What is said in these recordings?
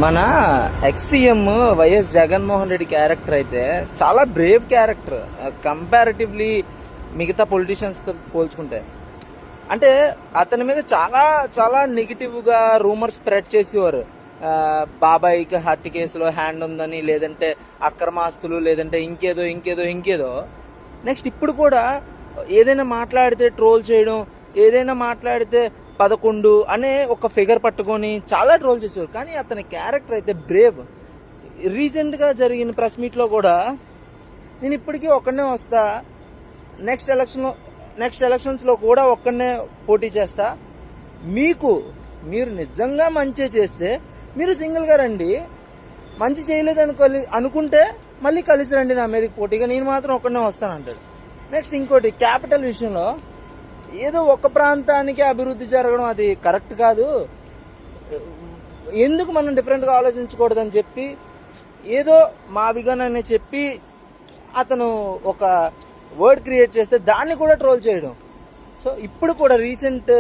మన X-CM YS Jaganmohan Reddy character అయితే చాలా బ్రేవ్ క్యారెక్టర్ కంపారిటివ్లీ మిగతా పొలిటీషియన్స్తో పోల్చుకుంటే. అంటే అతని మీద చాలా చాలా నెగిటివ్గా రూమర్స్ స్ప్రెడ్ చేసేవారు. బాబాయ్కి హత్య కేసులో హ్యాండ్ ఉందని, లేదంటే అక్రమాస్తులు, లేదంటే ఇంకేదో ఇంకేదో ఇంకేదో. నెక్స్ట్ ఇప్పుడు కూడా ఏదైనా మాట్లాడితే ట్రోల్ చేయడం, ఏదైనా మాట్లాడితే 11 అనే ఒక ఫిగర్ పట్టుకొని చాలా ట్రోల్ చేసేవారు. కానీ అతని క్యారెక్టర్ అయితే బ్రేవ్. రీసెంట్గా జరిగిన ప్రెస్ మీట్లో కూడా నేను ఇప్పటికీ ఒక్కడనే వస్తా, నెక్స్ట్ ఎలక్షన్స్లో కూడా ఒక్కడనే పోటీ చేస్తా, మీరు నిజంగా మంచి చేస్తే మీరు సింగిల్గా రండి, మంచి చేయలేదని అనుకుంటే మళ్ళీ కలిసి రండి నా మీదకి పోటీగా, నేను మాత్రం ఒక్కడనే వస్తానంటాడు. నెక్స్ట్ ఇంకోటి, క్యాపిటల్ విషయంలో ఏదో ఒక ప్రాంతానికి అభివృద్ధి జరగడం అది కరెక్ట్ కాదు, ఎందుకు మనం డిఫరెంట్గా ఆలోచించకూడదని చెప్పి ఏదో మా విగానని చెప్పి అతను ఒక వర్డ్ క్రియేట్ చేస్తే దాన్ని కూడా ట్రోల్ చేయడం. సో ఇప్పుడు కూడా రీసెంట్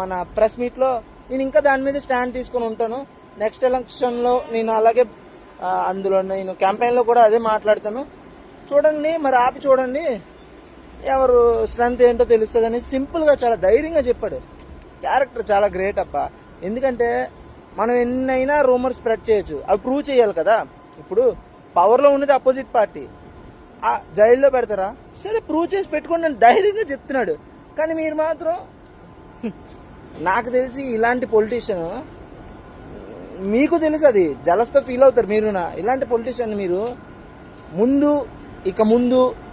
మన ప్రెస్ మీట్లో నేను ఇంకా దాని మీద స్టాండ్ తీసుకొని ఉంటాను. నెక్స్ట్ ఎలక్షన్లో నేను అలాగే అందులో నేను క్యాంపెయిన్లో కూడా అదే మాట్లాడతాను. చూడండి, మరి ఆపి చూడండి, ఎవరు స్ట్రెంత్ ఏంటో తెలుస్తుందని సింపుల్గా చాలా ధైర్యంగా చెప్పాడు. క్యారెక్టర్ చాలా గ్రేట్ అప్ప. ఎందుకంటే మనం ఎన్నైనా రూమర్ స్ప్రెడ్ చేయొచ్చు, అవి ప్రూవ్ చేయాలి కదా. ఇప్పుడు పవర్లో ఉన్నది అపోజిట్ పార్టీ, జైల్లో పెడతారా, సరే ప్రూవ్ చేసి పెట్టుకోండి అని ధైర్యంగా చెప్తున్నాడు. కానీ మీరు మాత్రం నాకు తెలిసి ఇలాంటి పొలిటీషియన్, మీకు తెలుసు అది జలస్తో ఫీల్ అవుతారు మీరు. ఇలాంటి పొలిటీషియన్ మీరు ముందు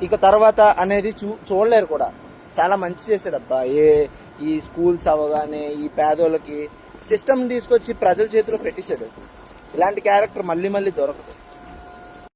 ఇక తర్వాత అనేది చూడలేరు కూడా. చాలా మంచి చేశాడబ్బా. ఈ స్కూల్స్ అవగానే ఈ పేదోళ్ళకి సిస్టమ్ తీసుకొచ్చి ప్రజల చేతిలో పెట్టేశాడు. ఇలాంటి క్యారెక్టర్ మళ్ళీ దొరకదు.